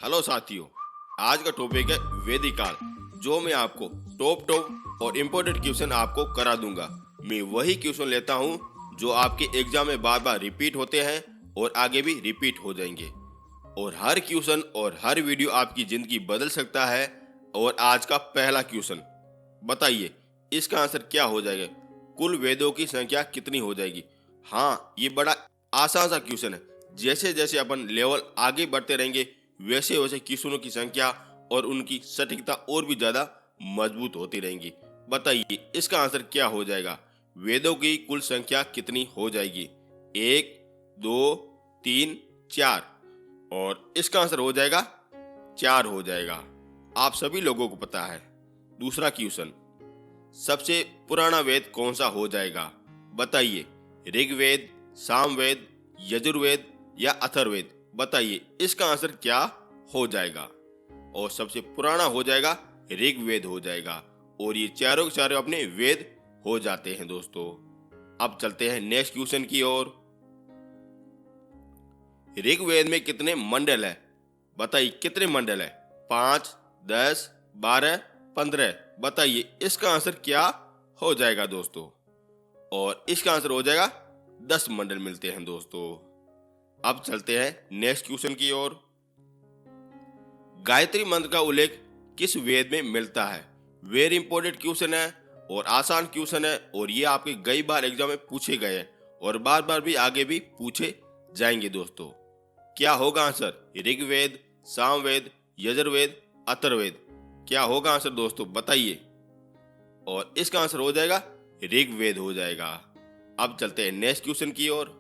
Hello साथियों, आज का टॉपिक है वैदिक काल, जो मैं आपको टॉप और इम्पोर्टेंट क्वेश्चन आपको करा दूंगा। मैं वही क्वेश्चन लेता हूँ जो आपके एग्जाम में बार बार रिपीट होते हैं और आगे भी रिपीट हो जाएंगे। और हर क्वेश्चन और हर वीडियो आपकी जिंदगी बदल सकता है। और आज का पहला क्वेश्चन, बताइए इसका आंसर क्या हो जाएगा? कुल वेदों की संख्या कितनी हो जाएगी? हाँ, ये बड़ा आसान सा क्वेश्चन है। जैसे जैसे अपन लेवल आगे बढ़ते रहेंगे, वैसे वैसे क्वेश्चनों की संख्या और उनकी सटीकता और भी ज्यादा मजबूत होती रहेंगी। बताइए इसका आंसर क्या हो जाएगा? वेदों की कुल संख्या कितनी हो जाएगी? 1, 2, 3, 4। और इसका आंसर हो जाएगा 4 हो जाएगा। आप सभी लोगों को पता है। दूसरा क्वेश्चन, सबसे पुराना वेद कौन सा हो जाएगा? बताइए, ऋग्वेद, सामवेद, यजुर्वेद या अथर्ववेद? बताइए इसका आंसर क्या हो जाएगा? और सबसे पुराना हो जाएगा ऋग्वेद हो जाएगा। और ये चारों के चारों अपने वेद हो जाते हैं दोस्तों। अब चलते हैं नेक्स्ट क्वेश्चन की ओर। ऋग्वेद में कितने मंडल है? बताइए कितने मंडल है? 5, 10, 12, 15? बताइए इसका आंसर क्या हो जाएगा दोस्तों? और इसका आंसर हो जाएगा 10 मंडल मिलते हैं दोस्तों। अब चलते हैं नेक्स्ट क्वेश्चन की ओर। गायत्री मंत्र का उल्लेख किस वेद में मिलता है? वेरी इंपॉर्टेंट क्वेश्चन है और आसान क्वेश्चन है, और ये आपके कई बार एग्जाम में पूछे गए हैं और बार बार भी आगे भी पूछे जाएंगे दोस्तों। क्या होगा आंसर? ऋग्वेद, सामवेद, यजुर्वेद, अथर्ववेद? क्या होगा आंसर दोस्तों? बताइए। और इसका आंसर हो जाएगा ऋग्वेद हो जाएगा। अब चलते हैं नेक्स्ट क्वेश्चन की ओर।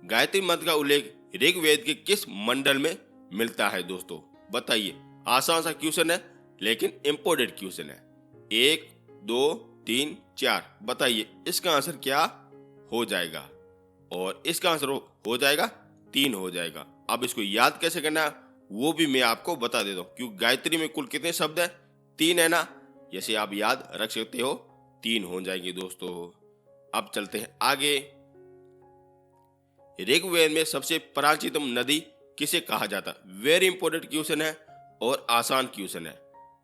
गायत्री मंत्र का उल्लेख ऋग्वेद के किस मंडल में मिलता है दोस्तों? बताइए। आसान सा क्वेश्चन है लेकिन इंपॉर्टेंट क्वेश्चन है। 1, 2, 3, 4? बताइए इसका आंसर क्या हो जाएगा? और इसका आंसर हो जाएगा 3 हो जाएगा। अब इसको याद कैसे करना है वो भी मैं आपको बता देता हूँ, क्योंकि गायत्री में कुल कितने शब्द है? 3 है ना। जैसे आप याद रख सकते हो, 3 हो जाएंगे दोस्तों। अब चलते हैं आगे। ऋग्वेद में सबसे प्राचीनतम नदी किसे कहा जाता है? वेरी इंपॉर्टेंट क्वेश्चन है और आसान क्वेश्चन है।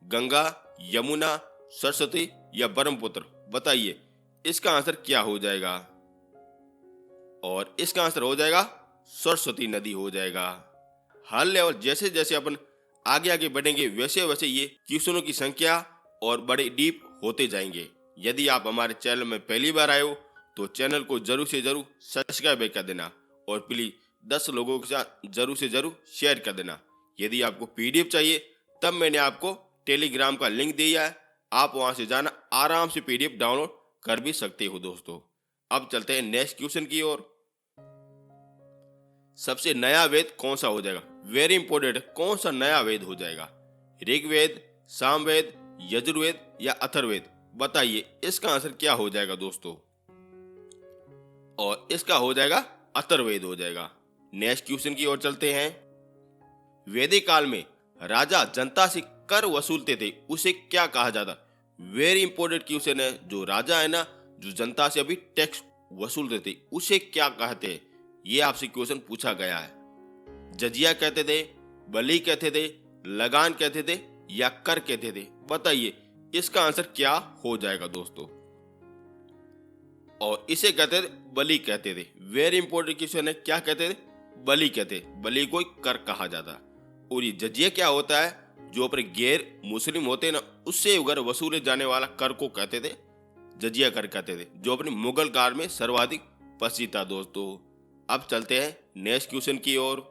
गंगा, यमुना, सरस्वती या ब्रह्मपुत्र? बताइए इसका आंसर क्या हो जाएगा? और इसका आंसर हो जाएगा सरस्वती नदी हो जाएगा। हर लेवल जैसे जैसे अपन आगे आगे बढ़ेंगे, वैसे वैसे ये क्वेश्चनों की संख्या और बड़े डीप होते जाएंगे। यदि आप हमारे चैनल में पहली बार आए हो तो चैनल को जरूर से जरूर सब्सक्राइब कर देना, और प्लीज 10 लोगों के साथ जरूर से जरूर शेयर कर देना। यदि आपको पीडीएफ चाहिए तब मैंने आपको टेलीग्राम का लिंक दिया है, आप वहां से जाना, आराम से पीडीएफ डाउनलोड कर भी सकते हो दोस्तों। अब चलते हैं नेक्स्ट क्वेश्चन की ओर। सबसे नया वेद कौन सा हो जाएगा? वेरी इंपॉर्टेंट है, कौन सा नया वेद हो जाएगा? ऋग्वेद, सामवेद, यजुर्वेद या अथर्ववेद? बताइए इसका आंसर क्या हो जाएगा दोस्तों? और इसका हो जाएगा अथर्ववेद हो जाएगा। नेक्स्ट क्वेश्चन की ओर चलते हैं। वैदिक काल में राजा जनता से कर वसूलते थे, उसे क्या कहा जाता? वेरी इंपॉर्टेंट क्वेश्चन है। जो राजा है ना, जो जनता से अभी टैक्स वसूलते थे, उसे क्या कहते हैं? ये आपसे क्वेश्चन पूछा गया है। जजिया कहते थे, बलि कहते थे, लगान कहते थे या कर कहते थे? बताइए इसका आंसर क्या हो जाएगा दोस्तों? और इसे कहते थे बलि कहते थे। वेरी इंपॉर्टेंट क्वेश्चन है। क्या कहते थे? बलि कहते। बलि को कर कहा जाता। और ये जजिया क्या होता है? जो अपने गैर मुस्लिम होते ना, उससे उगर वसूले जाने वाला कर को कहते थे जजिया कर कहते थे, जो अपने मुगल काल में सर्वाधिक प्रसिद्ध था दोस्तों। अब चलते हैं नेक्स्ट क्वेश्चन की ओर।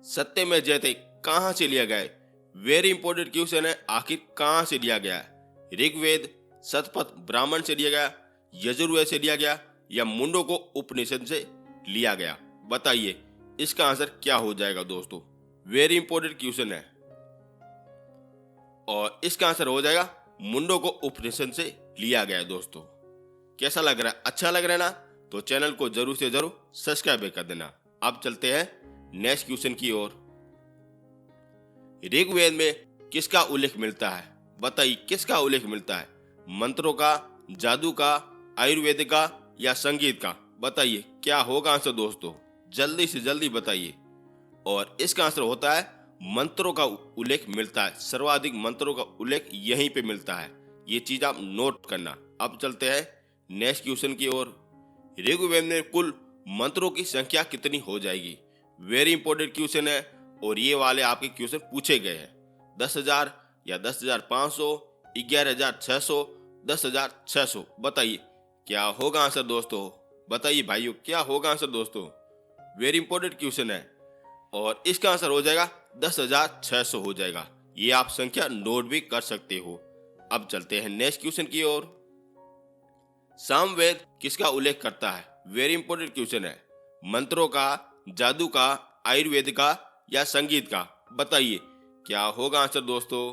सत्य में जयते कहां से लिया गया है? वेरी इंपॉर्टेंट क्वेश्चन है। आखिर कहां से लिया गया है? ऋग्वेद, शतपथ ब्राह्मण से लिया गया, यजुर्वेद से लिया गया या मुंडको उपनिषद से लिया गया? बताइए इसका आंसर क्या हो जाएगा दोस्तों? वेरी इंपॉर्टेंट क्वेश्चन है। और इसका आंसर हो जाएगा मुंडको उपनिषद से लिया गया है दोस्तों। कैसा लग रहा है? अच्छा लग रहा है ना? तो चैनल को जरूर से जरूर सब्सक्राइब कर देना। अब चलते हैं नेक्स्ट क्वेश्चन की ओर। ऋग्वेद में किसका उल्लेख मिलता है? बताइए किसका उल्लेख मिलता है? मंत्रों का, जादू का, आयुर्वेद का या संगीत का? बताइए क्या होगा आंसर दोस्तों? जल्दी से जल्दी बताइए। और इसका आंसर होता है मंत्रों का उल्लेख मिलता है, सर्वाधिक मंत्रों का उल्लेख यहीं पे मिलता है। ये चीज आप नोट करना। अब चलते हैं नेक्स्ट क्वेश्चन की ओर। ऋग्वेद में कुल मंत्रों की संख्या कितनी हो जाएगी? वेरी इंपॉर्टेंट क्वेश्चन है और ये वाले आपके क्वेश्चन पूछे गए हैं। 10,000 या 10,500, 11,600, 10,600। बताइए क्या होगा आंसर दोस्तों? बताइए भाइयों क्या होगा आंसर दोस्तों? वेरी इंपॉर्टेंट क्वेश्चन है और इसका आंसर हो जाएगा 10,600 हो जाएगा। ये आप संख्या नोट भी कर सकते हो। अब चलते हैं नेक्स्ट क्वेश्चन की ओर। सामवेद किसका उल्लेख करता है? वेरी इंपॉर्टेंट क्वेश्चन है। मंत्रों का, जादू का, आयुर्वेद का या संगीत का? बताइए क्या होगा आंसर दोस्तों?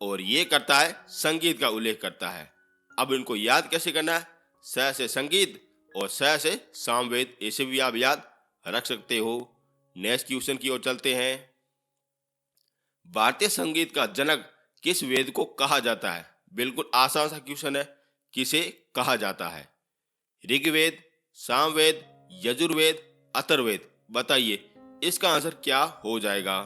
और ये करता है संगीत का उल्लेख करता है। अब इनको याद कैसे करना है? स से संगीत और स से सामवेद, इसे भी आप याद रख सकते हो। नेक्स्ट क्वेश्चन की ओर चलते हैं। भारतीय संगीत का जनक किस वेद को कहा जाता है? बिल्कुल आसान सा क्वेश्चन है। किसे कहा जाता है? ऋग्वेद, सामवेद, यजुर्वेद, अथर्ववेद? बताइए इसका आंसर क्या हो जाएगा?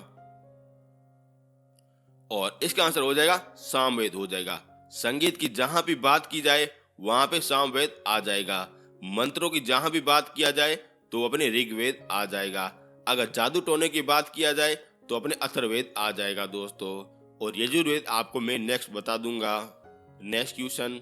और इसका आंसर हो जाएगा सामवेद हो जाएगा। संगीत की जहां भी बात की जाए वहां पे सामवेद आ जाएगा। मंत्रों की जहां भी बात किया जाए तो अपने ऋग्वेद आ जाएगा। अगर जादू टोने की बात किया जाए तो अपने अथर्ववेद आ जाएगा दोस्तों। और यजुर्वेद आपको मैं नेक्स्ट बता दूंगा। Next question.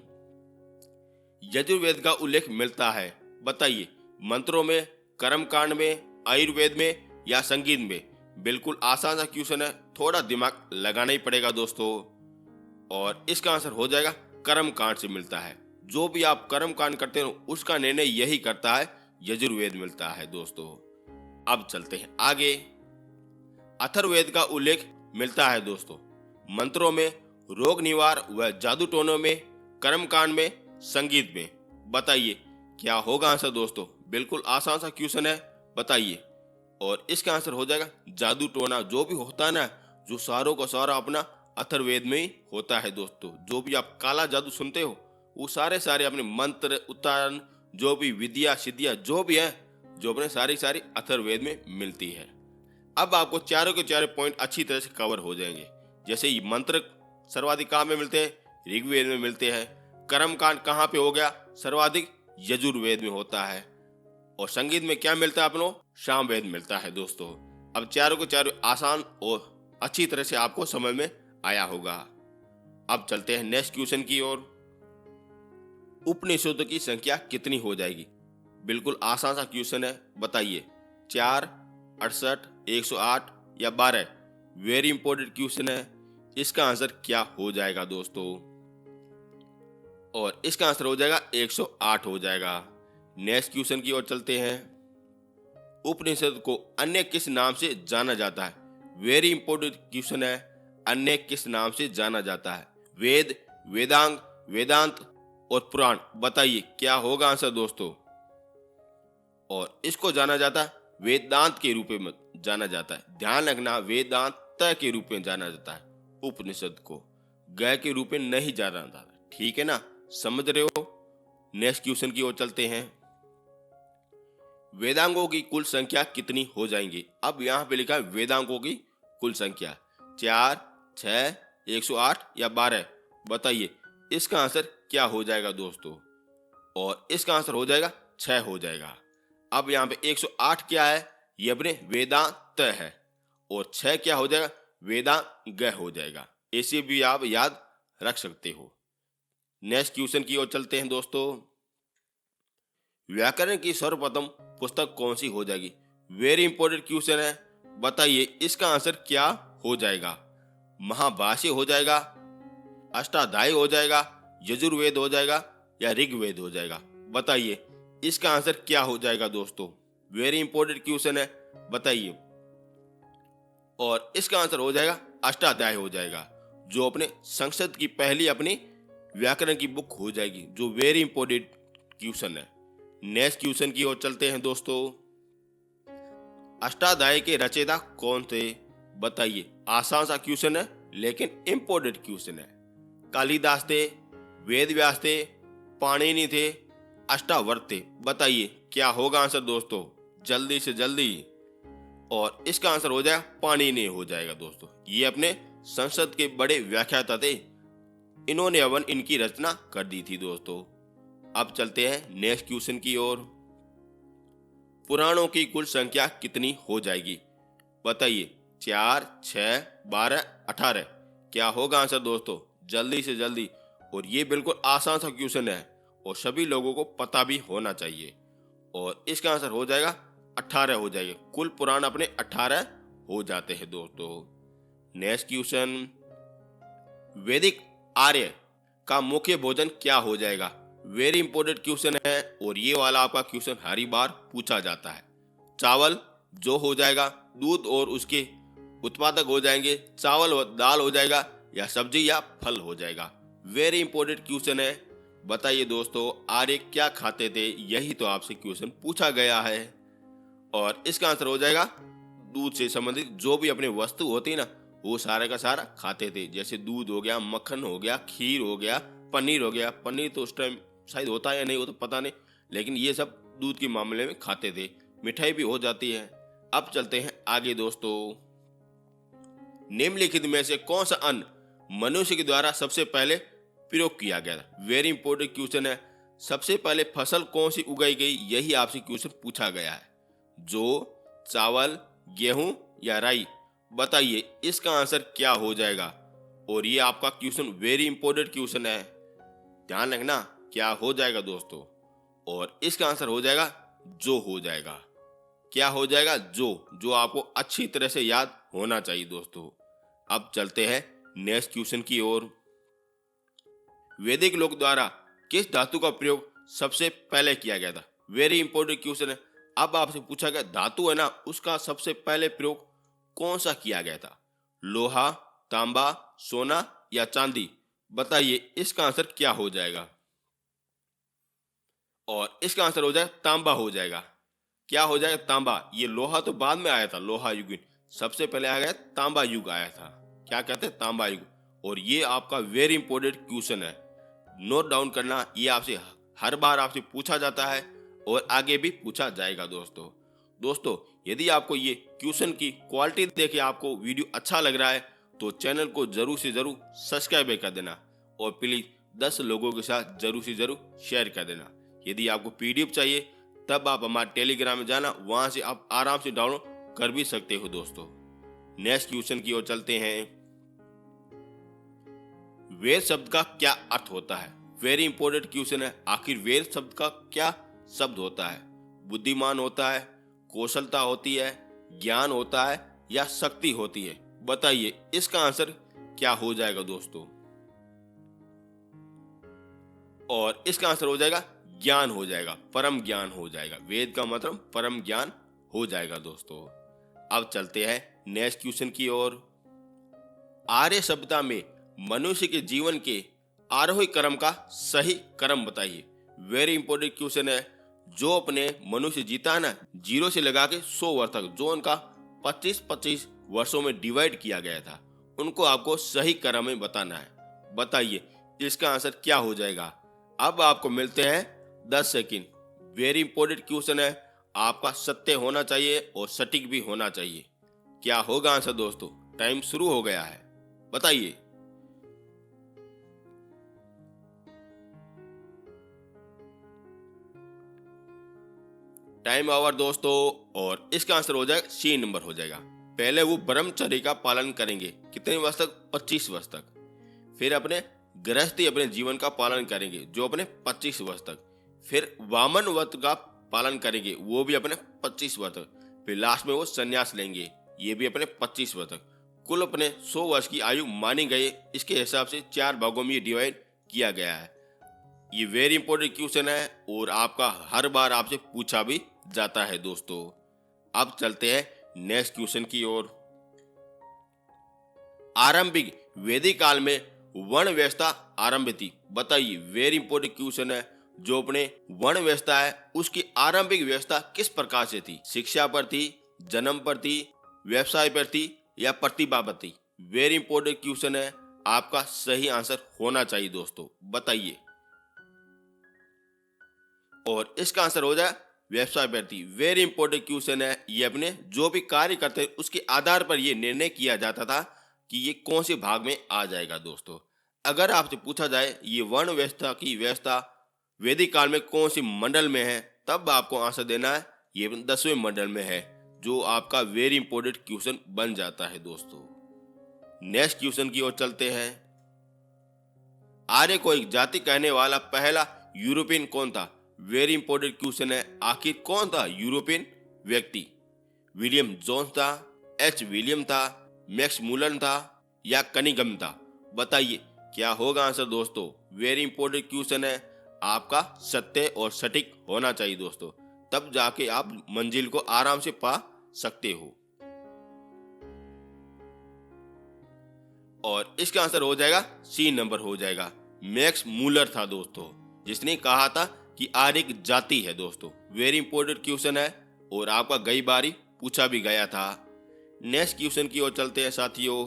यजुर्वेद का उल्लेख मिलता है, बताइए मंत्रों में, कर्मकांड में, आयुर्वेद में या संगीत में? बिल्कुल आसान सा क्वेश्चन है, थोड़ा दिमाग लगाना ही पड़ेगा दोस्तों। और इसका आंसर हो जाएगा कर्मकांड से मिलता है। जो भी आप कर्मकांड करते हो उसका निर्णय यही करता है, यजुर्वेद मिलता है दोस्तों। अब चलते हैं आगे। अथर्ववेद का उल्लेख मिलता है दोस्तों मंत्रों में, रोग निवार व जादू टोनों में, कर्मकांड में, संगीत में? बताइए क्या होगा आंसर दोस्तों? बिल्कुल आसान सा क्वेश्चन है, बताइए। और इसका आंसर हो जाएगा जादू टोना। जो भी होता है ना, जो सारों का सारा अपना अथर्ववेद में ही होता है दोस्तों। जो भी आप काला जादू सुनते हो वो सारे सारे अपने मंत्र, उच्चारण, जो भी विद्या सिद्धियां जो भी है, जो अपने सारी सारी अथर्ववेद में मिलती है। अब आपको चारों के चारों पॉइंट अच्छी तरह से कवर हो जाएंगे। जैसे ये मंत्र सर्वाधिक कहाँ में मिलते हैं? ऋग्वेद में मिलते हैं। कर्मकांड कहाँ पे हो गया? सर्वाधिक यजुर्वेद में होता है। और संगीत में क्या मिलता है अपनो? सामवेद मिलता है दोस्तों। अब चारों को चारों आसान और अच्छी तरह से आपको समझ में आया होगा। अब चलते हैं नेक्स्ट क्वेश्चन की ओर। उपनिषदों की संख्या कितनी हो जाएगी? बिल्कुल आसान सा क्वेश्चन है, बताइए 4, 68, 108 या 12? वेरी इंपॉर्टेंट क्वेश्चन है। इसका आंसर क्या हो जाएगा दोस्तों? और इसका आंसर हो जाएगा 108 हो जाएगा। नेक्स्ट क्वेश्चन की ओर चलते हैं। उपनिषद को अन्य किस नाम से जाना जाता है? वेरी इंपॉर्टेंट क्वेश्चन है। अन्य किस नाम से जाना जाता है? वेद, वेदांग, वेदांत और पुराण? बताइए क्या होगा आंसर दोस्तों? और इसको जाना जाता है वेदांत के रूप में जाना जाता है। ध्यान रखना, वेदांत के रूप में जाना जाता है। उपनिषद को गय के रूप में नहीं जाना जाता। ठीक है ना, समझ रहे हो? नेक्स्ट क्वेश्चन की ओर चलते हैं। वेदांगों की कुल संख्या कितनी हो जाएंगी? अब यहाँ पे लिखा है वेदांगों की कुल संख्या 4, 6, 108 या 12? बताइए इसका आंसर क्या हो जाएगा दोस्तों? और इसका आंसर हो जाएगा 6 हो जाएगा। अब यहाँ पे 108 क्या है? ये अपने वेदांत है। और 6 क्या हो जाएगा? वेदांग हो जाएगा। इसे भी आप याद रख सकते हो। नेक्स्ट क्वेश्चन की ओर चलते हैं दोस्तों। व्याकरण की सर्वप्रथम पुस्तक कौन सी हो जाएगी? वेरी इंपॉर्टेंट क्वेश्चन है, बताइए इसका आंसर क्या हो जाएगा? महाभाष्य हो जाएगा, अष्टाध्यायी हो जाएगा, यजुर्वेद हो जाएगा या ऋग्वेद हो जाएगा? बताइए इसका आंसर क्या हो जाएगा दोस्तों? वेरी इंपॉर्टेंट क्वेश्चन है, बताइए। और इसका आंसर हो जाएगा अष्टाध्यायी हो जाएगा, जो अपने संस्कृत की पहली अपनी व्याकरण की बुक हो जाएगी, जो वेरी इंपॉर्टेंट क्वेश्चन है। नेक्स्ट क्वेश्चन की ओर चलते हैं दोस्तों। अष्टाध्यायी के रचयिता कौन थे? बताइए। आसान सा क्वेश्चन है लेकिन इंपॉर्टेंट क्वेश्चन है। कालिदास थे, वेद व्यास थे, पाणिनि थे, अष्टावक्र थे? बताइए क्या होगा आंसर दोस्तों? जल्दी से जल्दी। और इसका आंसर हो जाएगा पाणिनि हो जाएगा दोस्तों। ये अपने संसद के बड़े व्याख्याता थे, इन्होंने अवन इनकी रचना कर दी थी दोस्तों। अब चलते हैं नेक्स्ट क्वेश्चन की ओर। पुराणों की कुल संख्या कितनी हो जाएगी? बताइए। 4, 6, 12, 18। क्या होगा आंसर दोस्तों? जल्दी से जल्दी। और ये बिल्कुल आसान सा क्वेश्चन है और सभी लोगों को पता भी होना चाहिए। और इसका आंसर हो जाएगा 18 हो जाएगा। कुल पुराण अपने 18 हो जाते हैं दोस्तों। नेक्स्ट क्वेश्चन, वैदिक आर्य का मुख्य भोजन क्या हो जाएगा? वेरी इंपॉर्टेंट क्वेश्चन है और ये वाला आपका क्वेश्चन हर बार पूछा जाता है। चावल जो हो जाएगा, दूध और उसके उत्पादक हो जाएंगे, चावल और दाल हो जाएगा, या सब्जी या फल हो जाएगा। वेरी इंपॉर्टेंट क्वेश्चन है। बताइए दोस्तों, आर्य क्या खाते थे? यही तो आपसे क्वेश्चन पूछा गया है। और इसका आंसर हो जाएगा दूध से संबंधित जो भी अपनी वस्तु होती है ना, वो सारा का सारा खाते थे। जैसे दूध हो गया, मक्खन हो गया, खीर हो गया, पनीर हो गया। पनीर तो उस टाइम शायद होता है या नहीं, वो तो पता नहीं, लेकिन ये सब दूध के मामले में खाते थे। मिठाई भी हो जाती है। अब चलते हैं आगे दोस्तों। निम्नलिखित में से कौन सा अन्न मनुष्य के द्वारा सबसे पहले प्रयोग किया गया था? वेरी इंपॉर्टेंट क्वेश्चन है। सबसे पहले फसल कौन सी उगाई गई, यही आपसे क्वेश्चन पूछा गया है। जो, चावल, गेहूं या राई? बताइए इसका आंसर क्या हो जाएगा। और ये आपका क्वेश्चन वेरी इंपॉर्टेंट क्वेश्चन है, ध्यान रखना क्या हो जाएगा दोस्तों। और इसका आंसर हो जाएगा जो हो जाएगा। क्या हो जाएगा? जो आपको अच्छी तरह से याद होना चाहिए दोस्तों। अब चलते हैं नेक्स्ट क्वेश्चन की ओर। वैदिक लोक द्वारा किस धातु का प्रयोग सबसे पहले किया गया था? वेरी इंपॉर्टेंट क्वेश्चन है। अब आपसे पूछा गया धातु है ना, उसका सबसे पहले प्रयोग कौन सा किया गया था? लोहा, तांबा, सोना या चांदी? बताइए इसका आंसर क्या हो जाएगा। और इसका आंसर हो जाएगा तांबा हो जाएगा। क्या हो जाएगा? तांबा। ये लोहा तो बाद में आया था, लोहा युग। सबसे पहले आ गया तांबा युग आया था। क्या कहते हैं? तांबा युग। और ये आपका वेरी इंपॉर्टेंट क्वेश्चन है, नोट डाउन करना। ये आपसे हर बार आपसे पूछा जाता है और आगे भी पूछा जाएगा दोस्तों। यदि आपको ये क्वेश्चन की क्वालिटी देखे आपको वीडियो अच्छा लग रहा है तो चैनल को जरूर से जरूर सब्सक्राइब कर देना और प्लीज 10 लोगों के साथ जरूर से जरूर शेयर कर देना। यदि आपको पीडीएफ चाहिए तब आप हमारे टेलीग्राम में जाना, वहां से आप आराम से डाउनलोड कर भी सकते हो दोस्तों। नेक्स्ट क्वेश्चन की ओर चलते हैं। वेद शब्द का क्या अर्थ होता है? वेरी इंपॉर्टेंट क्वेश्चन है। आखिर वेद शब्द का क्या शब्द होता है? बुद्धिमान होता है, कौशलता होती है, ज्ञान होता है या शक्ति होती है? बताइए इसका आंसर क्या हो जाएगा दोस्तों। और इसका आंसर हो जाएगा ज्ञान हो जाएगा, परम ज्ञान हो जाएगा। वेद का मतलब परम ज्ञान हो जाएगा दोस्तों। अब चलते हैं नेक्स्ट क्वेश्चन की ओर। आर्य सभ्यता में मनुष्य के जीवन के आरोही क्रम का सही क्रम बताइए। वेरी इंपॉर्टेंट क्वेश्चन है। जो अपने मनुष्य जीता है ना, 0 से लगा के 100 वर्ष तक, जो उनका 25-25 वर्षों में डिवाइड किया गया था, उनको आपको सही क्रम में बताना है। बताइए इसका आंसर क्या हो जाएगा। अब आपको मिलते हैं 10 सेकंड। वेरी इंपॉर्टेंट क्वेश्चन है, आपका सत्य होना चाहिए और सटीक भी होना चाहिए। क्या होगा आंसर दोस्तों? टाइम शुरू हो गया है, बताइए। टाइम ओवर दोस्तों। और इसका आंसर हो जाएगा सी नंबर हो जाएगा। पहले वो ब्रह्मचर्य का पालन करेंगे, कितने वर्ष तक? 25 वर्ष तक। फिर अपने गृहस्थी अपने जीवन का पालन करेंगे, जो अपने 25 वर्ष तक। फिर वामन व्रत का पालन करेंगे, वो भी अपने 25 वर्ष तक। फिर लास्ट में वो संन्यास लेंगे, ये भी अपने 25 वर्ष तक। कुल अपने 100 वर्ष की आयु मानी गई। इसके हिसाब से 4 भागों में ये डिवाइड किया गया है। ये वेरी इंपॉर्टेंट क्वेश्चन है और आपका हर बार आपसे पूछा भी जाता है दोस्तों। अब चलते हैं नेक्स्ट क्वेश्चन की ओर। आरंभिक वैदिक काल में वर्ण व्यवस्था आरंभ थी। बताइए, वेरी इंपॉर्टेंट क्वेश्चन है। जो अपने वर्ण व्यवस्था है उसकी आरंभिक व्यवस्था किस प्रकार से थी? शिक्षा पर थी, जन्म पर थी, व्यवसाय पर थी या प्रतिभा पर थी? वेरी इंपॉर्टेंट क्वेश्चन है, आपका सही आंसर होना चाहिए दोस्तों, बताइए। और इसका आंसर हो जाए प्रतिभा पर थी। वेरी इंपॉर्टेंट क्वेश्चन है। आपका सही आंसर होना चाहिए दोस्तों, बताइए। और इसका आंसर हो जाए जन्म पर थी। वेरी इंपॉर्टेंट क्वेश्चन है, आपका सही आंसर होना चाहिए दोस्तों, बताइए। और इसका आंसर हो जाए व्यवसाय व्यक्ति, वेरी इंपॉर्टेंट क्वेश्चन है ये। अपने जो भी कार्य करते हैं उसके आधार पर ये निर्णय किया जाता था कि ये कौन से भाग में आ जाएगा दोस्तों। अगर आपसे पूछा जाए ये वर्ण व्यवस्था की व्यवस्था वैदिक काल में कौन सी मंडल में है, तब आपको आंसर देना है ये 10वें मंडल में है, जो आपका वेरी इंपॉर्टेंट क्वेश्चन बन जाता है दोस्तों। नेक्स्ट क्वेश्चन की ओर चलते हैं। आर्य को एक जाति कहने वाला पहला यूरोपियन कौन था? वेरी इंपॉर्टेंट क्वेश्चन है। आखिर कौन था यूरोपियन व्यक्ति? विलियम जोन्स था, एच विलियम था, मैक्स मूलन था या कनिंघम था? बताइए क्या होगा आंसर दोस्तों। वेरी इंपॉर्टेंट क्वेश्चन है, आपका सत्य और सटीक होना चाहिए दोस्तों, तब जाके आप मंजिल को आराम से पा सकते हो। और इसका आंसर हो जाएगा सी नंबर हो जाएगा। मैक्स मूलर था दोस्तों, जिसने कहा था कि आर्य एक जाति है दोस्तों। वेरी इंपॉर्टेंट क्वेश्चन है और आपका कई बारी पूछा भी गया था। नेक्स्ट क्वेश्चन की ओर चलते हैं साथियों।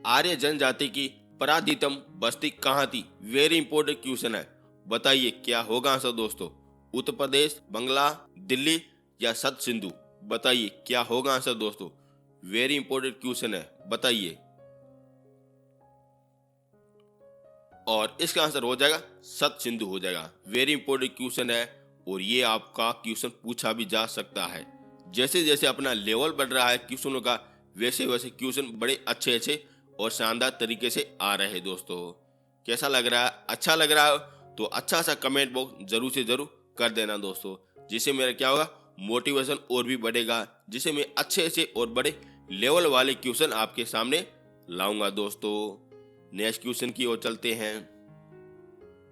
आर्य जनजाति की प्राचीनतम बस्ती कहाँ थी? वेरी इंपॉर्टेंट क्वेश्चन है। बताइए क्या होगा आंसर दोस्तों। उत्तर प्रदेश, बंगला, दिल्ली या सत सिंधु? बताइए क्या होगा आंसर दोस्तों। वेरी इंपॉर्टेंट क्वेश्चन है, बताइए। और इसका आंसर हो जाएगा सत सिंधु हो जाएगा। वेरी इंपॉर्टेंट क्वेश्चन है और ये आपका क्वेश्चन पूछा भी जा सकता है। जैसे जैसे अपना लेवल बढ़ रहा है क्वेश्चनों का, वैसे वैसे क्वेश्चन बड़े अच्छे अच्छे और शानदार तरीके से आ रहे हैं दोस्तों। कैसा लग रहा है? अच्छा लग रहा है तो अच्छा सा कमेंट बॉक्स जरूर से जरूर कर देना दोस्तों, जिससे मेरा क्या होगा मोटिवेशन और भी बढ़ेगा, जिससे मैं अच्छे अच्छे और बड़े लेवल वाले क्वेश्चन आपके सामने लाऊंगा दोस्तों। नेक्स्ट क्वेश्चन की ओर चलते हैं।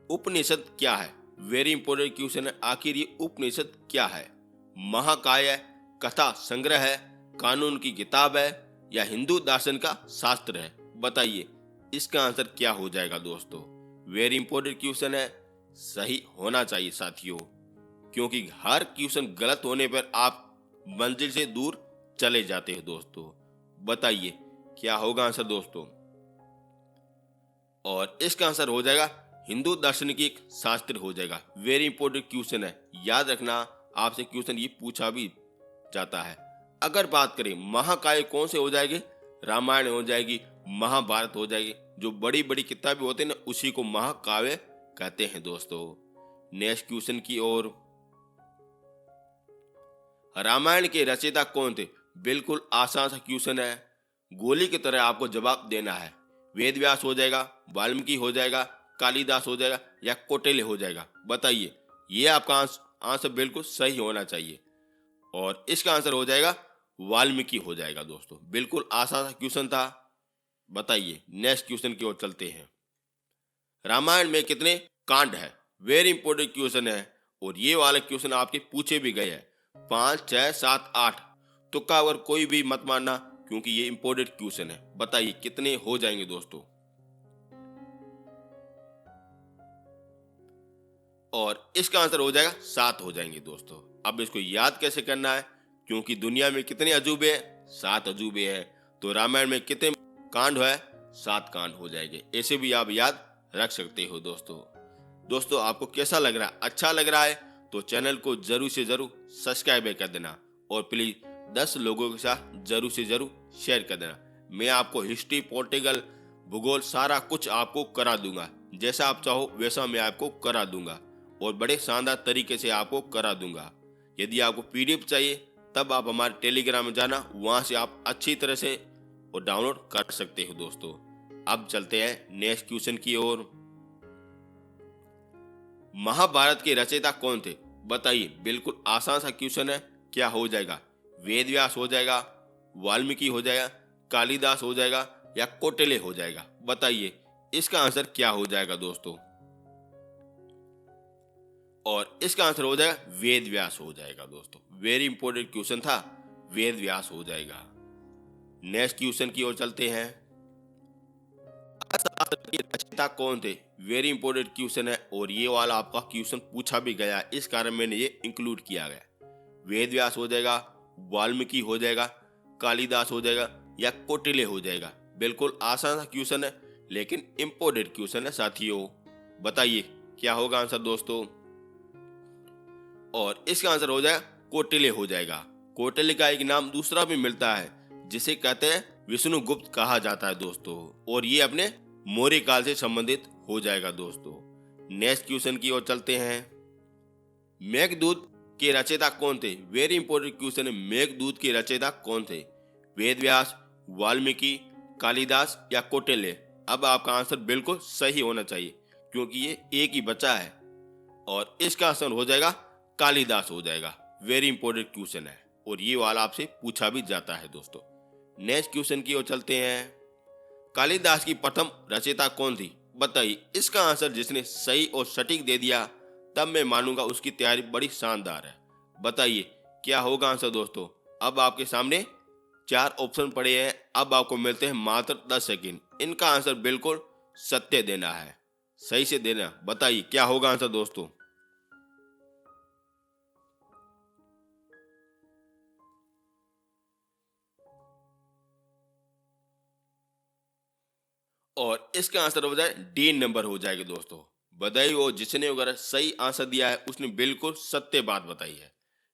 उपनिषद क्या है? वेरी इंपॉर्टेंट क्वेश्चन है। आखिर ये उपनिषद क्या है? महाकाव्य, कथा संग्रह है, कानून की किताब है या हिंदू दर्शन का शास्त्र है? बताइए इसका आंसर क्या हो जाएगा दोस्तों। वेरी इंपॉर्टेंट क्वेश्चन है, सही होना चाहिए साथियों, क्योंकि हर क्वेश्चन गलत होने पर आप मंजिल से दूर चले जाते हो दोस्तों। बताइए क्या होगा आंसर दोस्तों। और इसका आंसर हो जाएगा हिंदू दर्शन की एक शास्त्र हो जाएगा। वेरी इंपॉर्टेंट क्वेश्चन है, याद रखना आपसे क्वेश्चन ये पूछा भी जाता है। अगर बात करें महाकाव्य कौन से हो जाएगी? रामायण हो जाएगी, महाभारत हो जाएगी। जो बड़ी बड़ी किताबें होते हैं ना, उसी को महाकाव्य कहते हैं दोस्तों। नेक्स्ट क्वेश्चन की ओर। रामायण के रचयिता कौन थे? बिल्कुल आसान सा क्वेश्चन है, गोली की तरह आपको जवाब देना है। वेद व्यास हो जाएगा, वाल्मीकि हो जाएगा, कालिदास हो जाएगा या कौटिल्य हो जाएगा? बताइए ये आपका आंसर बिल्कुल सही होना चाहिए और इसका आंसर हो जाएगा वाल्मीकि हो जाएगा दोस्तों। बिल्कुल आसान सा क्वेश्चन था। बताइए नेक्स्ट क्वेश्चन की ओर चलते हैं। रामायण में कितने कांड है? वेरी इंपॉर्टेंट क्वेश्चन है और ये वाले क्वेश्चन आपके पूछे भी गए हैं। 5, 6, 7, 8। तुक्का अगर कोई भी मत मारना, क्योंकि ये इंपॉर्टेंट क्वेश्चन है। बताइए कितने हो जाएंगे दोस्तों। और इसका आंसर हो जाएगा 7 हो जाएंगे दोस्तों। अब इसको याद कैसे करना है, क्योंकि दुनिया में कितने अजूबे हैं? 7 अजूबे हैं। तो रामायण में कितने कांड है? 7 कांड हो जाएंगे। ऐसे भी आप याद रख सकते हो दोस्तों आपको कैसा लग रहा है? अच्छा लग रहा है तो चैनल को जरूर से जरूर सब्सक्राइब कर देना और प्लीज 10 लोगों के साथ जरूर से जरूर शेयर कर देना। मैं आपको हिस्ट्री, पॉलिटिकल, भूगोल सारा कुछ आपको करा दूंगा। जैसा आप चाहो वैसा मैं आपको करा दूंगा और बड़े शानदार तरीके से आपको करा दूंगा। यदि आपको पीडीएफ चाहिए तब आप हमारे टेलीग्राम में जाना, वहां से आप अच्छी तरह से और डाउनलोड कर सकते हो दोस्तों। अब चलते हैं नेक्स्ट क्वेश्चन की ओर। महाभारत के रचयिता कौन थे? बताइए बिल्कुल आसान सा क्वेश्चन है। क्या हो जाएगा? वेद व्यास हो जाएगा, वाल्मीकि हो जाएगा, कालिदास हो जाएगा या कौटिल्य हो जाएगा? बताइए इसका आंसर क्या हो जाएगा दोस्तों। और इसका आंसर हो जाएगा वेद व्यास हो जाएगा दोस्तों। वेरी इंपॉर्टेंट क्वेश्चन था, वेद व्यास हो जाएगा। नेक्स्ट क्वेश्चन की ओर चलते हैं। अर्थशास्त्र के रचयिता कौन थे? वेरी इंपॉर्टेंट क्वेश्चन है और ये वाला आपका क्वेश्चन पूछा भी गया, इस कारण मैंने ये इंक्लूड किया गया। वेद व्यास हो जाएगा, वाल्मीकि हो जाएगा, कालिदास हो जाएगा या कौटिल्य हो जाएगा? बिल्कुल आसान सा क्वेश्चन है लेकिन इंपॉर्टेंट क्वेश्चन है साथियों। बताइए क्या होगा आंसर दोस्तों। और इसका आंसर हो जाएगा कौटिल्य हो जाएगा। कौटिल्य का एक नाम दूसरा भी मिलता है जिसे कहते हैं विष्णुगुप्त कहा जाता है दोस्तों, और ये अपने मौर्य काल से संबंधित हो जाएगा दोस्तों। नेक्स्ट क्वेश्चन की ओर चलते हैं। मेघदूत के रचयिता कौन थे? वेरी इंपॉर्टेंट क्वेश्चन है। मेघदूत के रचयिता कौन थे? वेदव्यास, वाल्मीकि, कालिदास या कौटिल्य? अब आपका आंसर बिल्कुल सही होना चाहिए क्योंकि ये एक ही बचा है और इसका आंसर हो जाएगा कालिदास हो जाएगा। वेरी इंपॉर्टेंट क्वेश्चन है और ये वाला आपसे पूछा भी जाता है दोस्तों। नेक्स्ट क्वेश्चन की ओर चलते हैं। कालिदास की प्रथम रचयिता कौन थी? बताइए। इसका आंसर जिसने सही और सटीक दे दिया तब मैं मानूंगा उसकी तैयारी बड़ी शानदार है। बताइए क्या होगा आंसर दोस्तों। अब आपके सामने 4 ऑप्शन पड़े हैं। अब आपको मिलते हैं मात्र 10 सेकंड। इनका आंसर बिल्कुल सत्य देना है, सही से देना। बताइए क्या होगा आंसर दोस्तों। और इसका आंसर हो जाए डी नंबर हो जाएगा दोस्तों। बधाई हो जिसने अगर सही आंसर दिया है, उसने बिल्कुल सत्य बात बताई है।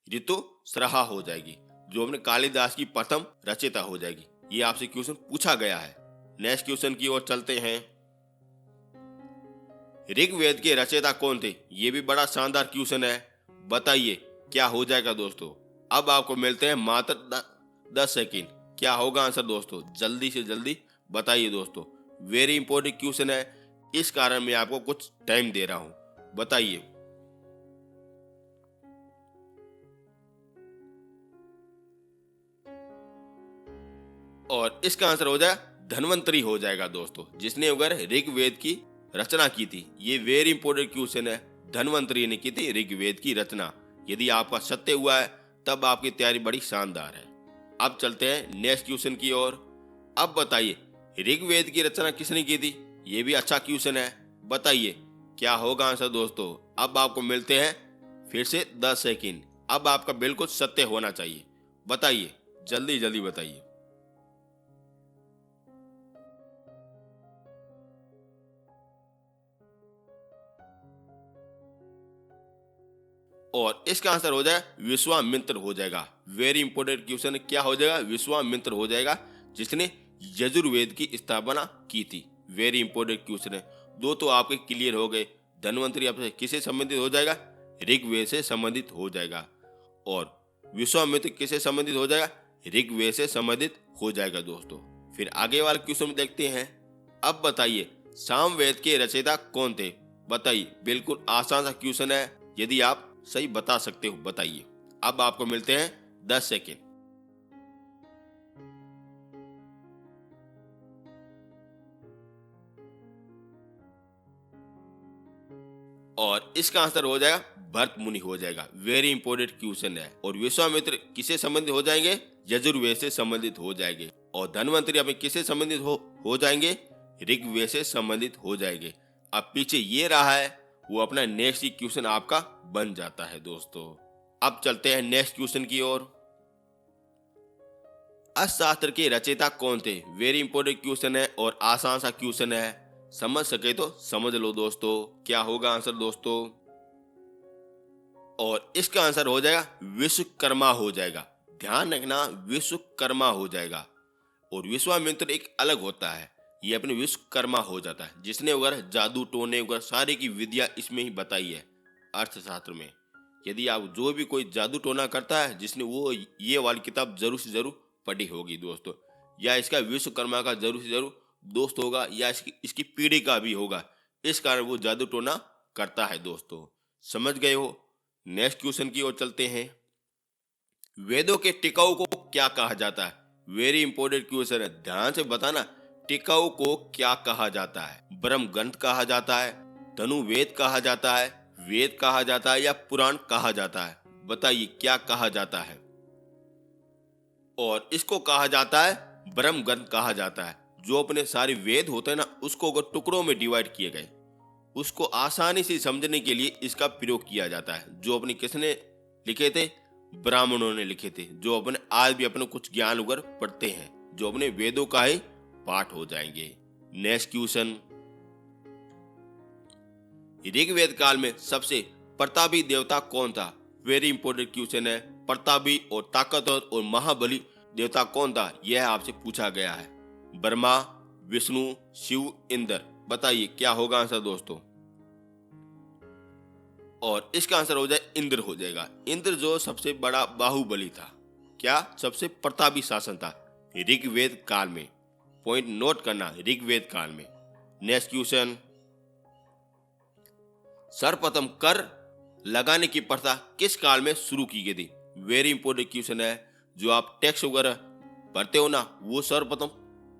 ऋतु श्रहा हो जाएगी जो अपने कालिदास की प्रथम रचयिता हो जाएगी। ये आपसे क्वेश्चन पूछा गया है। नेक्स्ट क्वेश्चन की ओर चलते हैं। ऋग्वेद के रचयिता कौन थे? ये भी बड़ा शानदार क्वेश्चन है। बताइए क्या हो जाएगा दोस्तों। अब आपको मिलते हैं मात्र 10 सेकेंड। क्या होगा आंसर दोस्तों, जल्दी से जल्दी बताइए दोस्तों। वेरी इंपॉर्टेंट क्वेश्चन है, इस कारण मैं आपको कुछ टाइम दे रहा हूं। बताइए। और इसका आंसर हो जाए धन्वंतरी हो जाएगा दोस्तों, जिसने अगर ऋग्वेद की रचना की थी। ये वेरी इंपॉर्टेंट क्वेश्चन है। धन्वंतरी ने की थी ऋग्वेद की रचना। यदि आपका सत्य हुआ है तब आपकी तैयारी बड़ी शानदार है। अब चलते हैं नेक्स्ट क्वेश्चन की ओर। अब बताइए ऋग्वेद की रचना किसने की थी? ये भी अच्छा क्वेश्चन है। बताइए क्या होगा आंसर दोस्तों। अब आपको मिलते हैं फिर से 10 सेकेंड। अब आपका बिल्कुल सत्य होना चाहिए। बताइए जल्दी जल्दी बताइए। और इसका आंसर हो जाए विश्वामित्र हो जाएगा। वेरी इंपॉर्टेंट क्वेश्चन क्या हो जाएगा? विश्वामित्र हो जाएगा, जिसने यजुर्वेद की स्थापना की थी। वेरी इंपॉर्टेंट क्वेश्चन है। दो तो आपके क्लियर हो गए। धन्वंतरी आपसे किससे संबंधित हो जाएगा? ऋग्वेद से संबंधित हो जाएगा। और विश्वामित्र किससे संबंधित हो जाएगा? ऋग्वेद से संबंधित हो जाएगा दोस्तों। फिर आगे वाला क्वेश्चन देखते हैं। अब बताइए सामवेद के रचयिता कौन थे? बताइए। बिल्कुल आसान सा क्वेश्चन है, यदि आप सही बता सकते हो बताइए। अब आपको मिलते हैं 10 सेकेंड। और इसका आंसर हो जाएगा भरत मुनि हो जाएगा। वेरी इंपॉर्टेंट क्वेश्चन है। और विश्वामित्र किससे संबंधित हो जाएंगे? यजुर्वेद से संबंधित हो जाएंगे। और धन्वंतरी अपने किससे संबंधित हो जाएंगे? ऋग्वेद से संबंधित हो जाएंगे। अब पीछे ये रहा है, वो अपना नेक्स्ट क्वेश्चन आपका बन जाता है दोस्तों। अब चलते हैं नेक्स्ट क्वेश्चन की ओर। अर्थशास्त्र के रचयिता कौन थे? वेरी इंपॉर्टेंट क्वेश्चन है और आसान सा क्वेश्चन है। समझ सके तो समझ लो दोस्तों। क्या होगा आंसर दोस्तों। और इसका आंसर हो जाएगा विश्वकर्मा हो जाएगा। ध्यान रखना विश्वकर्मा हो जाएगा। और विश्वामित्र एक अलग होता है, ये अपने विश्वकर्मा हो जाता है, जिसने वगैरह जादू टोने वगैरह सारी की विद्या इसमें ही बताई है अर्थशास्त्र में। यदि आप जो भी कोई जादू टोना करता है, जिसने वो ये वाली किताब जरूर से जरूर पढ़ी होगी दोस्तों, या इसका विश्वकर्मा का जरूर से जरूर दोस्त होगा, या इसकी पीढ़ी का भी होगा। इस कारण वो जादू टोना करता है दोस्तों। समझ गए हो? नेक्स्ट क्वेश्चन की ओर चलते हैं। वेदों के टिकाऊ को क्या कहा जाता है? वेरी इंपॉर्टेंट क्वेश्चन है, ध्यान से बताना। टिकाऊ को क्या कहा जाता है? ब्रह्म ग्रंथ कहा जाता है, धनुर्वेद कहा जाता है, वेद कहा जाता है, या पुराण कहा जाता है? बताइए क्या कहा जाता है। और इसको कहा जाता है ब्रह्म ग्रंथ कहा जाता है। जो अपने सारे वेद होते हैं ना, उसको अगर टुकड़ों में डिवाइड किए गए, उसको आसानी से समझने के लिए इसका प्रयोग किया जाता है। जो अपने किसने लिखे थे? ब्राह्मणों ने लिखे थे, जो अपने आज भी अपने कुछ ज्ञान वगैरह पढ़ते हैं, जो अपने वेदों का ही पाठ हो जाएंगे। Next question. ऋग्वेद काल में सबसे प्रतापी देवता कौन था? वेरी इंपॉर्टेंट क्वेश्चन है। प्रतापी और ताकतवर और महाबली देवता कौन था, यह आपसे पूछा गया है। ब्रह्मा, विष्णु, शिव, इंद्र। बताइए क्या होगा आंसर दोस्तों। और इसका आंसर हो जाए इंद्र हो जाएगा। इंद्र जो सबसे बड़ा बाहुबली था, क्या सबसे प्रतापी शासन था ऋग्वेद काल में। पॉइंट नोट करना, ऋग्वेद काल में। नेक्स्ट क्वेश्चन, सर्वप्रथम कर लगाने की प्रथा किस काल में शुरू की गई थी। वेरी इंपॉर्टेंट क्वेश्चन है। जो आप टैक्स वगैरह भरते हो ना, वो सर्वप्रथम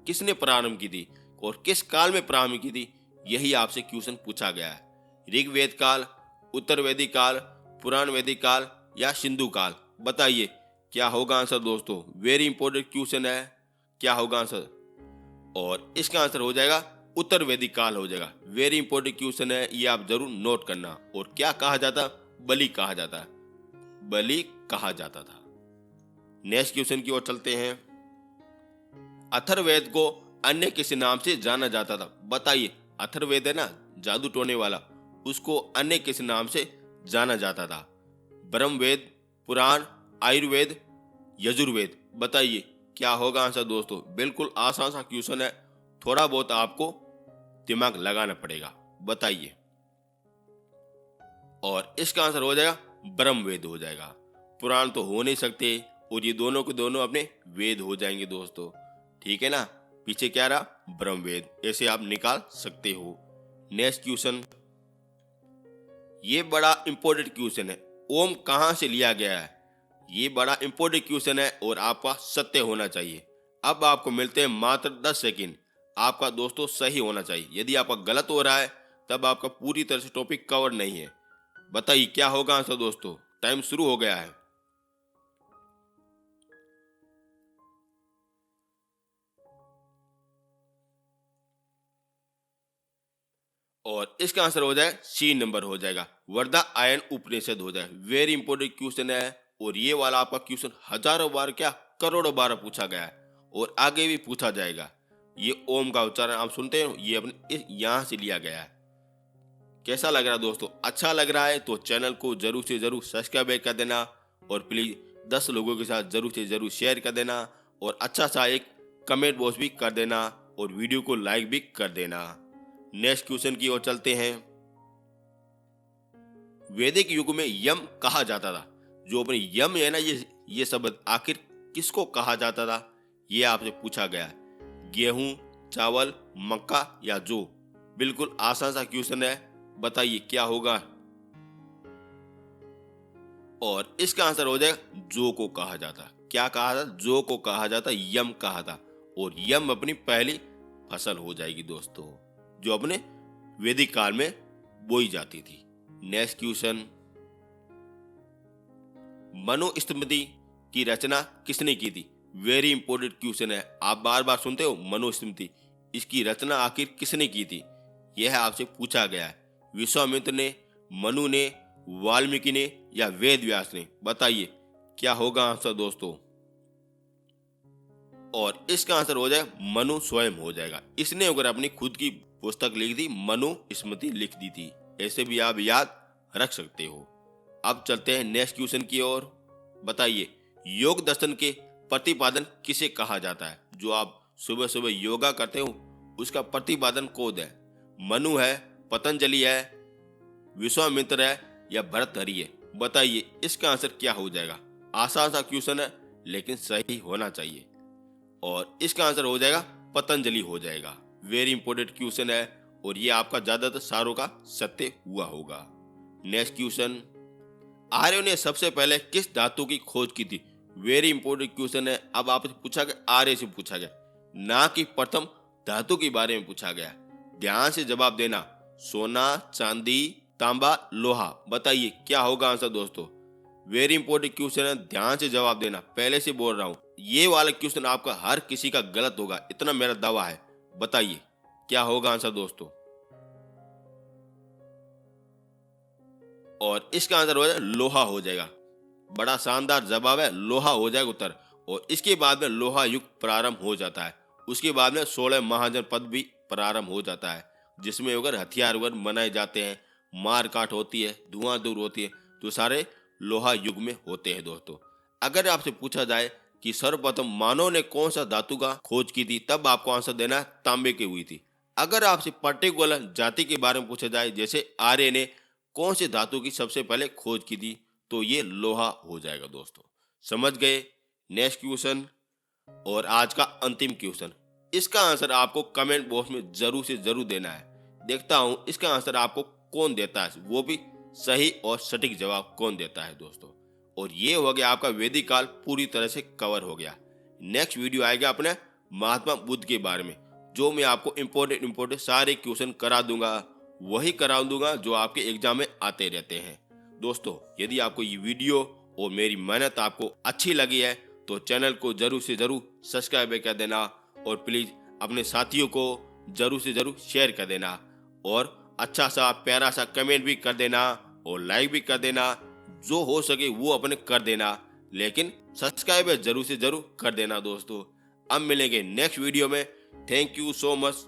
किसने प्रारंभ की थी और किस काल में प्रारंभ की थी, यही आपसे क्वेश्चन पूछा गया है। ऋग्वेद काल, उत्तर वैदिक काल, पुराण वैदिक काल या सिंधु काल। बताइए क्या होगा आंसर दोस्तों। वेरी इंपॉर्टेंट क्वेश्चन है, क्या होगा आंसर। और इसका आंसर हो जाएगा उत्तर वैदिक काल हो जाएगा। वेरी इंपॉर्टेंट क्वेश्चन है, ये आप जरूर नोट करना। और क्या कहा जाता, बलि कहा जाता, बलि कहा जाता था। नेक्स्ट क्वेश्चन की ओर चलते हैं। अथर्ववेद को अन्य किसी नाम से जाना जाता था। बताइए, अथर्ववेद है ना, जादू टोने वाला, उसको अन्य किसी नाम से जाना जाता था। ब्रह्मवेद, पुराण, आयुर्वेद, यजुर्वेद। बताइए क्या होगा आंसर दोस्तों। बिल्कुल आसान सा क्वेश्चन है, थोड़ा बहुत आपको दिमाग लगाना पड़ेगा। बताइए। और इसका आंसर हो जाएगा ब्रह्मवेद हो जाएगा। पुराण तो हो नहीं सकते और ये दोनों के दोनों अपने वेद हो जाएंगे दोस्तों। ठीक है ना, पीछे क्या रहा, ब्रह्मवेद। ऐसे आप निकाल सकते हो। नेक्स्ट क्वेश्चन, ये बड़ा इंपॉर्टेंट क्वेश्चन है। ओम कहां से लिया गया है। ये बड़ा इंपॉर्टेंट क्वेश्चन है और आपका सत्य होना चाहिए। अब आपको मिलते हैं मात्र 10 सेकंड। आपका दोस्तों सही होना चाहिए। यदि आपका गलत हो रहा है तब आपका पूरी तरह से टॉपिक कवर नहीं है। बताइए क्या होगा आंसर दोस्तों। टाइम शुरू हो गया है। और इसका आंसर हो जाए सी नंबर हो जाएगा, वर्धा आयन उपनिषद हो जाए। वेरी इंपॉर्टेंट क्वेश्चन है और ये वाला आपका क्वेश्चन हजारों बार क्या करोड़ों बार पूछा गया है और आगे भी पूछा जाएगा। ये ओम का उच्चारण आप सुनते हो, ये अपने यहां से लिया गया है। कैसा लग रहा है दोस्तों। अच्छा लग रहा है तो चैनल को जरूर से जरूर सब्सक्राइब कर देना और प्लीज 10 लोगों के साथ जरूर से जरूर शेयर कर देना और अच्छा सा एक कमेंट बॉक्स भी कर देना और वीडियो को लाइक भी कर देना। नेक्स्ट क्वेश्चन की ओर चलते हैं। वैदिक युग में यम कहा जाता था। जो अपने यम है ना, ये शब्द आखिर किसको कहा जाता था, ये आपसे पूछा गया है। गेहूं, चावल, मक्का या जौ। बिल्कुल आसान सा क्वेश्चन है। बताइए क्या होगा। और इसका आंसर हो जाएगा जौ को कहा जाता। क्या कहा था, जौ को कहा जाता, यम कहा था। और यम अपनी पहली फसल हो जाएगी दोस्तों, जो अपने वैदिक काल में बोई जाती थी। नेक्स्ट क्वेश्चन, मनुस्मृति की रचना किसने की थी। वेरी इंपॉर्टेंट क्वेश्चन है। आप बार बार सुनते हो मनुस्मृति, इसकी रचना आखिर किसने की थी, यह आपसे पूछा गया है। विश्वामित्र ने, मनु ने, वाल्मीकि ने या वेद व्यास ने। बताइए क्या होगा आंसर दोस्तों। और इसका आंसर हो जाए मनु स्वयं हो जाएगा। इसने अगर अपनी खुद की पुस्तक लिखी थी, मनुस्मृति लिख दी थी। ऐसे भी आप याद रख सकते हो। अब चलते हैं नेक्स्ट क्वेश्चन की ओर। बताइए, योग दर्शन के प्रतिपादन किसे कहा जाता है। जो आप सुबह सुबह योगा करते हो उसका प्रतिपादन कौन है। मनु है, पतंजलि है, विश्वामित्र है या भर्तहरि है। बताइए इसका आंसर क्या हो जाएगा। आसान सा क्वेश्चन है लेकिन सही होना चाहिए। और इसका आंसर हो जाएगा पतंजलि हो जाएगा। वेरी इंपॉर्टेंट क्वेश्चन है और ये आपका ज्यादातर सारों का सत्य हुआ होगा। नेक्स्ट क्वेश्चन, आर्यों ने सबसे पहले किस धातु की खोज की थी। वेरी इंपॉर्टेंट क्वेश्चन है। अब आपसे पूछा गया, आर्य से पूछा गया, ना कि प्रथम धातु के बारे में पूछा गया। ध्यान से जवाब देना। सोना, चांदी, तांबा, लोहा। बताइए क्या होगा आंसर दोस्तों। वेरी इंपॉर्टेंट क्वेश्चन है, ध्यान से जवाब देना। पहले से बोल रहा हूं, ये वाला क्वेश्चन आपका हर किसी का गलत होगा, इतना मेरा दावा है। बताइए क्या होगा आंसर दोस्तों। और इसका आंसर हो जाएगा लोहा हो जाएगा। बड़ा शानदार जवाब है, लोहा हो जाएगा उत्तर। और इसके बाद में लोहा युग प्रारंभ हो जाता है। उसके बाद में 16 महाजन पद भी प्रारंभ हो जाता है, जिसमें अगर हथियार वगैरह बनाए जाते हैं, मार काट होती है, धुआं दूर होती है, तो सारे लोहा युग में होते हैं दोस्तों। अगर आपसे पूछा जाए कि सर्वप्रथम मानव ने कौन सा धातु का खोज की थी, तब आपको आंसर देना है तांबे की हुई थी। अगर आपसे पर्टिकुलर जाति के बारे में पूछा जाए, जैसे आर्य ने कौन से धातु की सबसे पहले खोज की थी, तो ये लोहा हो जाएगा दोस्तों। समझ गए? नेक्स्ट क्वेश्चन और आज का अंतिम क्वेश्चन, इसका आंसर आपको कमेंट बॉक्स में जरूर से जरूर देना है। देखता हूं इसका आंसर आपको कौन देता है, वो भी सही और सटीक जवाब कौन देता है दोस्तों। और ये हो गया आपका वैदिक काल पूरी तरह से कवर हो गया। नेक्स्ट वीडियो आएगा अपने महात्मा बुद्ध के बारे में, जो मैं आपको इम्पोर्टेंट सारे क्वेश्चन करा दूंगा, वही करा दूंगा जो आपके एग्जाम में आते रहते हैं दोस्तों। यदि आपको ये वीडियो और मेरी मेहनत आपको अच्छी लगी है तो चैनल को जरूर से जरूर सब्सक्राइब कर देना, और प्लीज अपने साथियों को जरूर से जरूर शेयर कर देना, और अच्छा सा प्यारा सा कमेंट भी कर देना और लाइक भी कर देना, जो हो सके वो अपने कर देना, लेकिन सब्सक्राइब जरूर से जरूर कर देना दोस्तों। अब मिलेंगे नेक्स्ट वीडियो में। Thank you so much.